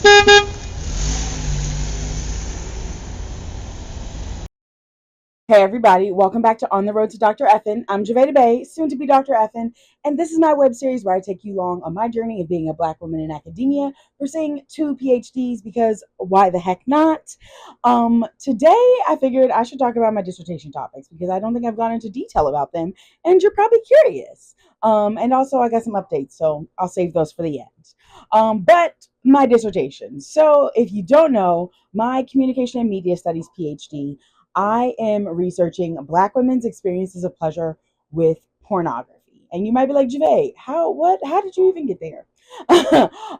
Hey everybody, welcome back to On the Road to Dr. Effin. I'm Javeda Bay, soon to be Dr. Effin, and this is my web series where I take you along on my journey of being a Black woman in academia, pursuing two PhDs because why the heck not? Today I figured I should talk about my dissertation topics because I don't think I've gone into detail about them, and you're probably curious. And also I got some updates, so I'll save those for the end. But my dissertation. So if you don't know, my communication and media studies PhD, I am researching Black women's experiences of pleasure with pornography. And you might be like, Jave, how did you even get there?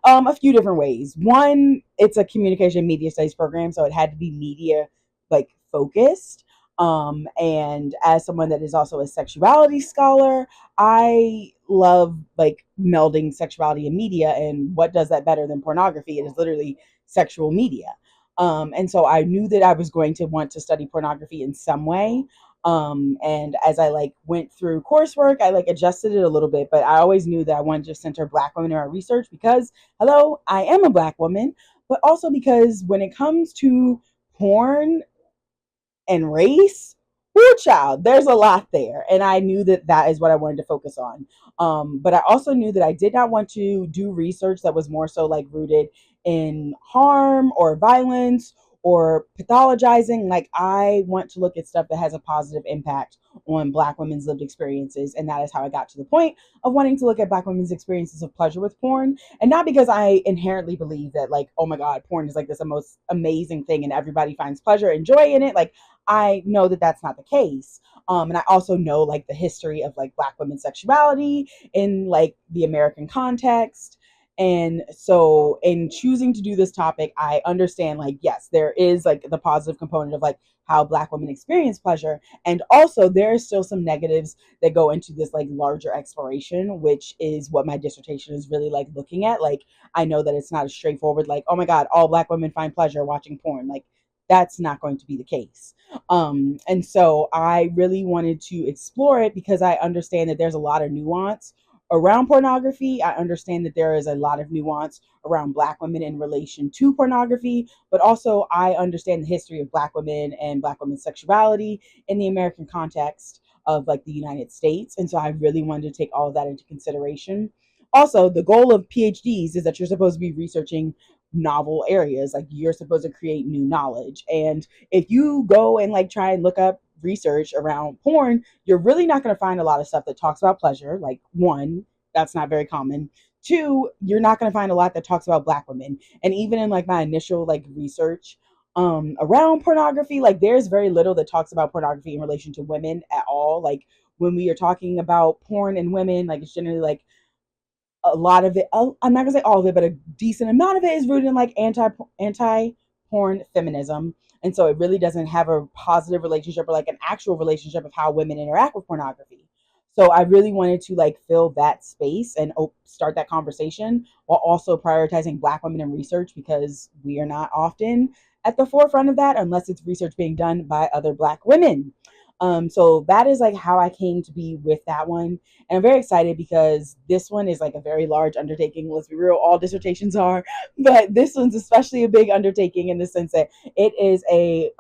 A few different ways. One, it's a communication media studies program, so it had to be media like focused. And as someone that is also a sexuality scholar, I love like melding sexuality and media. And what does that better than pornography? It is literally sexual media. And so I knew that I was going to want to study pornography in some way. And as I like went through coursework, I like adjusted it a little bit, but I always knew that I wanted to center Black women in our research because, hello, I am a Black woman, but also because when it comes to porn and race, poor child, there's a lot there. And I knew that that is what I wanted to focus on. But I also knew that I did not want to do research that was more so like rooted in harm or violence or pathologizing. Like, I want to look at stuff that has a positive impact on Black women's lived experiences. And that is how I got to the point of wanting to look at Black women's experiences of pleasure with porn. And not because I inherently believe that, like, oh my God, porn is like this most amazing thing and everybody finds pleasure and joy in it. Like, I know that that's not the case. And I also know like the history of like Black women's sexuality in like the American context. And so in choosing to do this topic, I understand like, yes, there is like the positive component of like how Black women experience pleasure. And also there are still some negatives that go into this like larger exploration, which is what my dissertation is really like looking at. Like, I know that it's not as straightforward, like, oh my God, all Black women find pleasure watching porn. Like, that's not going to be the case. And so I really wanted to explore it because I understand that there's a lot of nuance around pornography. I understand that there is a lot of nuance around Black women in relation to pornography, but also I understand the history of Black women and Black women's sexuality in the American context of like the United States. And so I really wanted to take all of that into consideration. Also, the goal of PhDs is that you're supposed to be researching novel areas. Like, you're supposed to create new knowledge. And if you go and like try and look up research around porn, you're really not going to find a lot of stuff that talks about pleasure. Like, one, that's not very common. Two, you're not going to find a lot that talks about Black women. And even in like my initial like research around pornography, like there's very little that talks about pornography in relation to women at all. Like, when we are talking about porn and women, like it's generally like a lot of it, I'm not gonna say all of it, but a decent amount of it is rooted in like anti porn feminism. And so it really doesn't have a positive relationship or like an actual relationship of how women interact with pornography. So I really wanted to like fill that space and start that conversation while also prioritizing Black women in research, because we are not often at the forefront of that unless it's research being done by other Black women. So that is like how I came to be with that one. And I'm very excited because this one is like a very large undertaking. Let's be real, all dissertations are, but this one's especially a big undertaking in the sense that it is a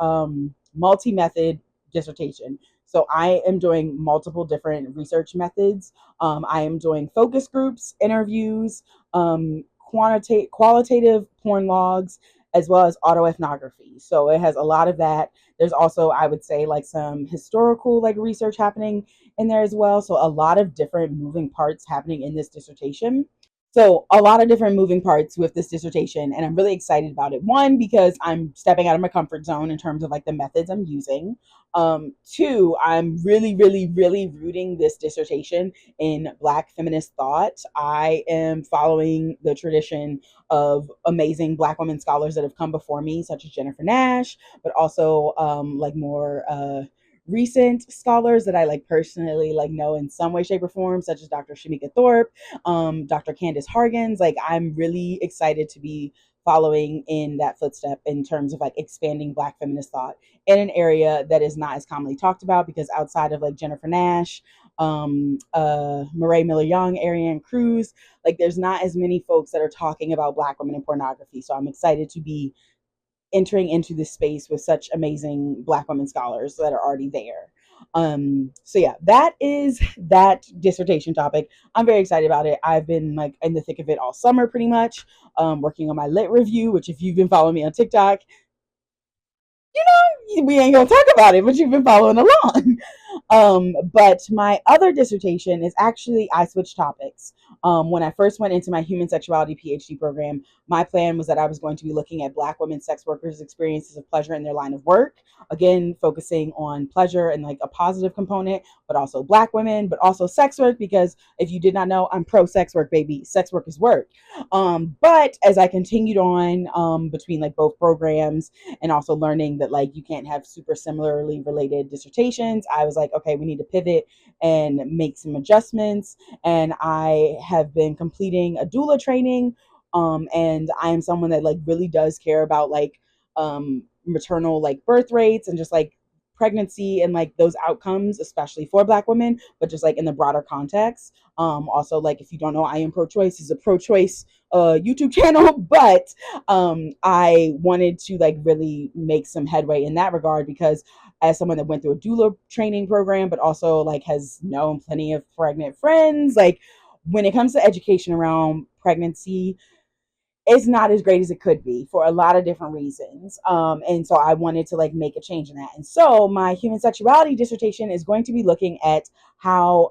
multi-method dissertation. So I am doing multiple different research methods. I am doing focus groups, interviews, qualitative porn logs, as well as autoethnography. So it has a lot of that. There's also, I would say, like some historical like research happening in there as well. So a lot of different moving parts happening in this dissertation. So a lot of different moving parts with this dissertation, and I'm really excited about it. One, because I'm stepping out of my comfort zone in terms of like the methods I'm using. Two, I'm really, really, really rooting this dissertation in Black feminist thought. I am following the tradition of amazing Black women scholars that have come before me, such as Jennifer Nash, but also like more recent scholars that I like personally like know in some way, shape, or form, such as Dr. Shamika Thorpe, Dr. Candace Hargens. Like, I'm really excited to be following in that footstep in terms of like expanding Black feminist thought in an area that is not as commonly talked about, because outside of like Jennifer Nash Murray Miller Young, Ariane Cruz. Like, there's not as many folks that are talking about Black women in pornography. So I'm excited to be entering into this space with such amazing Black women scholars that are already there. So yeah, that is that dissertation topic. I'm very excited about it. I've been like in the thick of it all summer pretty much, working on my lit review, which if you've been following me on TikTok, we ain't gonna talk about it, but you've been following along. But my other dissertation is actually, I switched topics. When I first went into my human sexuality PhD program, my plan was that I was going to be looking at Black women sex workers' experiences of pleasure in their line of work. Again, focusing on pleasure and like a positive component, but also Black women, but also sex work, because if you did not know, I'm pro sex work, baby. Sex work is work. But as I continued on between like both programs, and also learning that like you can't have super similarly related dissertations, I was like, okay, we need to pivot and make some adjustments. And I have been completing a doula training, and I am someone that like really does care about like maternal like birth rates and just like pregnancy and like those outcomes, especially for Black women, but just like in the broader context. Also, like, if you don't know, I am pro-choice, is a pro-choice YouTube channel, but I wanted to like really make some headway in that regard, because as someone that went through a doula training program, but also like has known plenty of pregnant friends, like when it comes to education around pregnancy, it's not as great as it could be for a lot of different reasons. And so I wanted to like make a change in that. And so my human sexuality dissertation is going to be looking at how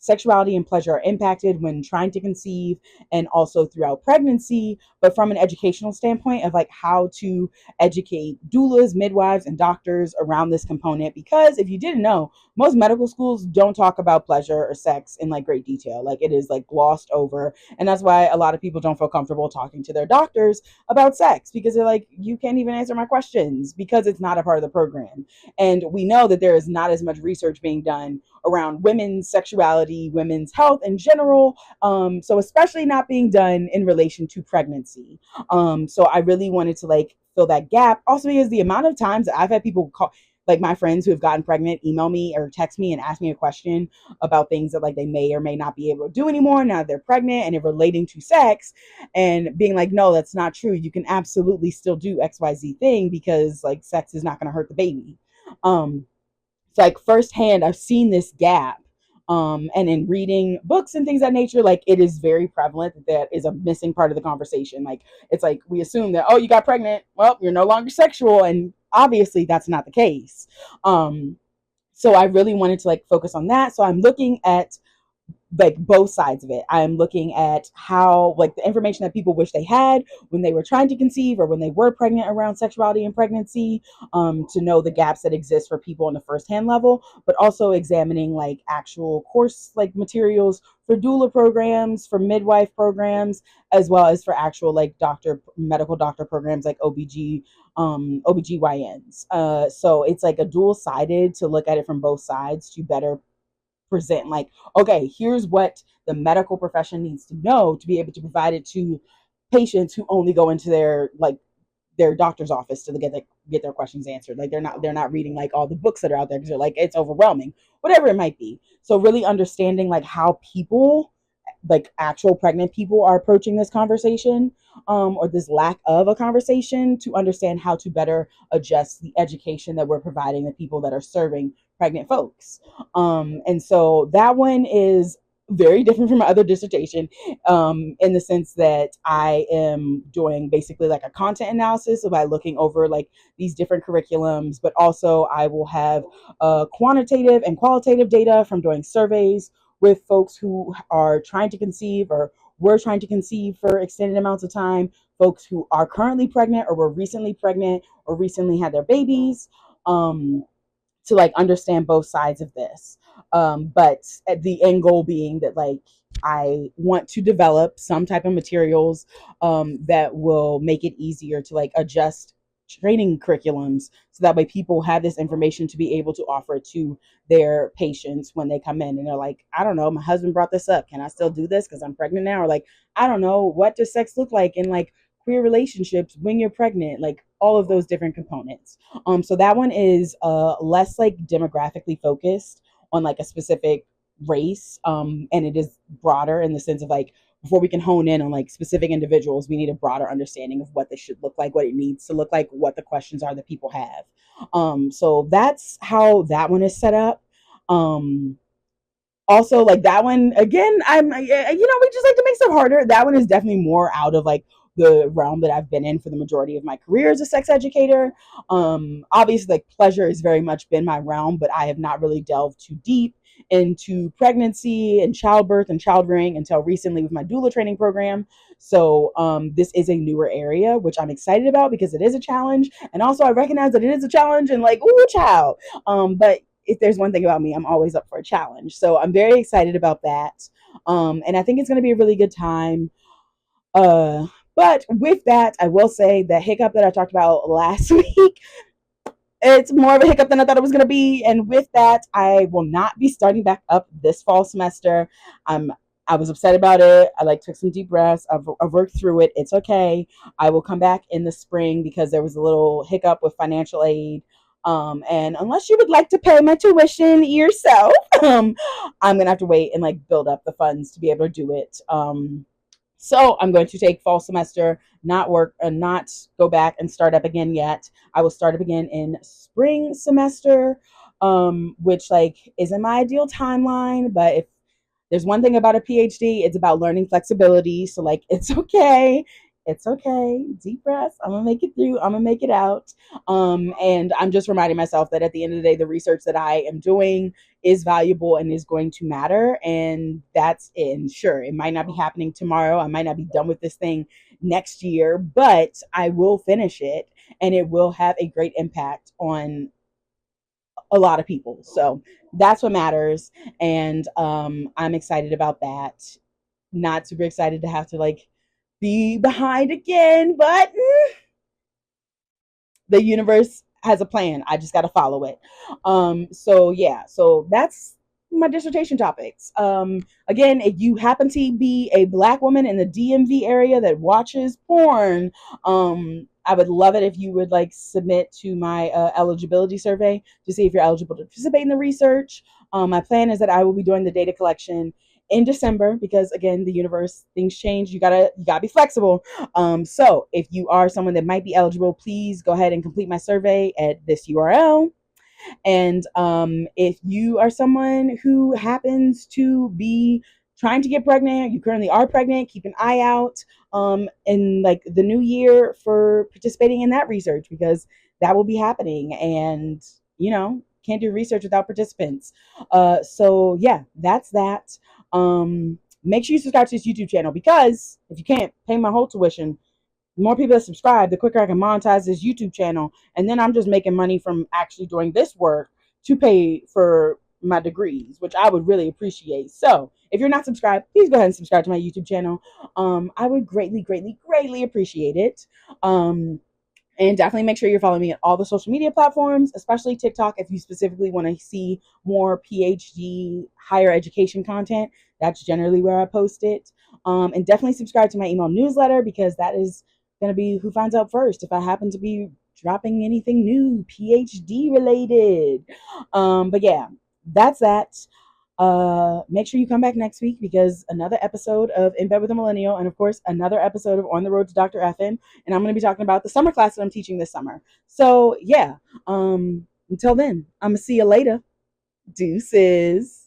sexuality and pleasure are impacted when trying to conceive and also throughout pregnancy, but from an educational standpoint of like how to educate doulas, midwives, and doctors around this component. Because if you didn't know, most medical schools don't talk about pleasure or sex in like great detail. Like, it is like glossed over, and that's why a lot of people don't feel comfortable talking to their doctors about sex, because they're like, you can't even answer my questions, because it's not a part of the program. And we know that there is not as much research being done around women's sexuality, women's health in general. So especially not being done in relation to pregnancy. So I really wanted to like fill that gap. Also, because the amount of times that I've had people call, like my friends who have gotten pregnant, email me or text me and ask me a question about things that like they may or may not be able to do anymore now that they're pregnant, and it relating to sex, and being like, no, that's not true. You can absolutely still do XYZ thing, because like sex is not going to hurt the baby. So like firsthand, I've seen this gap. And in reading books and things of that nature, like it is very prevalent that that is a missing part of the conversation. Like, it's like we assume that, oh, you got pregnant, well, you're no longer sexual, and obviously that's not the case. Um, so I really wanted to like focus on that. So I'm looking at like both sides of it. I'm looking at how like the information that people wish they had when they were trying to conceive or when they were pregnant around sexuality and pregnancy, to know the gaps that exist for people on the firsthand level, but also examining like actual course like materials for doula programs, for midwife programs, as well as for actual like medical doctor programs like OBGYNs. So it's like a dual sided to look at it from both sides to better present like, okay, here's what the medical profession needs to know to be able to provide it to patients who only go into their doctor's office to get their questions answered. Like, they're not reading like all the books that are out there, because they're like, it's overwhelming, whatever it might be. So really understanding like how people, like actual pregnant people, are approaching this conversation, or this lack of a conversation, to understand how to better adjust the education that we're providing the people that are serving pregnant folks. And so that one is very different from my other dissertation, in the sense that I am doing basically like a content analysis by looking over like these different curriculums, but also I will have quantitative and qualitative data from doing surveys with folks who are trying to conceive or were trying to conceive for extended amounts of time, folks who are currently pregnant or were recently pregnant or recently had their babies. To like understand both sides of this. But at the end goal being that like I want to develop some type of materials that will make it easier to like adjust training curriculums, so that way people have this information to be able to offer to their patients when they come in and they're like, I don't know, my husband brought this up, can I still do this because I'm pregnant now? Or like, I don't know, what does sex look like in like queer relationships when you're pregnant? Like all of those different components. So that one is less like demographically focused on like a specific race, and it is broader in the sense of like, before we can hone in on like specific individuals, we need a broader understanding of what this should look like, what it needs to look like, what the questions are that people have. So that's how that one is set up. Um, Also, like that one again, we just like to make stuff harder. That one is definitely more out of like the realm that I've been in for the majority of my career as a sex educator. Obviously, like pleasure has very much been my realm, but I have not really delved too deep into pregnancy and childbirth and child rearing until recently with my doula training program. So this is a newer area, which I'm excited about because it is a challenge, and also I recognize that it is a challenge and like, ooh, child. But if there's one thing about me, I'm always up for a challenge. So I'm very excited about that. And I think it's going to be a really good time. Uh, but with that, I will say the hiccup that I talked about last week, it's more of a hiccup than I thought it was going to be. And with that, I will not be starting back up this fall semester. Um, I was upset about it. I like took some deep breaths. I've worked through it. It's okay. I will come back in the spring because there was a little hiccup with financial aid. And unless you would like to pay my tuition yourself, I'm gonna have to wait and like build up the funds to be able to do it. So I'm going to take fall semester, not work, and not go back and start up again yet. I will start up again in spring semester, which like isn't my ideal timeline. But if there's one thing about a PhD, it's about learning flexibility. So like, it's okay. It's okay. Deep breaths. I'm gonna make it through. I'm gonna make it out. And I'm just reminding myself that at the end of the day, the research that I am doing is valuable and is going to matter. And that's it. And sure, it might not be happening tomorrow. I might not be done with this thing next year, but I will finish it and it will have a great impact on a lot of people. So that's what matters. And I'm excited about that. Not super excited to have to like be behind again, but the universe has a plan. I just got to follow it. So yeah, so that's my dissertation topics. Again, if you happen to be a Black woman in the DMV area that watches porn, I would love it if you would like submit to my eligibility survey to see if you're eligible to participate in the research. My plan is that I will be doing the data collection in December because again, the universe, things change. You gotta be flexible. So if you are someone that might be eligible, please go ahead and complete my survey at this URL. And if you are someone who happens to be trying to get pregnant, you currently are pregnant, keep an eye out in like the new year for participating in that research because that will be happening. And can't do research without participants. So yeah, that's that. Make sure you subscribe to this YouTube channel because if you can't pay my whole tuition, the more people that subscribe, the quicker I can monetize this YouTube channel. And then I'm just making money from actually doing this work to pay for my degrees, which I would really appreciate. So if you're not subscribed, please go ahead and subscribe to my YouTube channel. I would greatly, greatly, greatly appreciate it. And definitely make sure you're following me on all the social media platforms, especially TikTok if you specifically want to see more PhD higher education content. That's generally where I post it. And definitely subscribe to my email newsletter because that is going to be who finds out first if I happen to be dropping anything new PhD related. But yeah, that's that. Make sure you come back next week because another episode of In Bed with a Millennial, and of course, another episode of On the Road to Dr. Effin. And I'm going to be talking about the summer class that I'm teaching this summer. So, yeah, until then, I'm going to see you later. Deuces.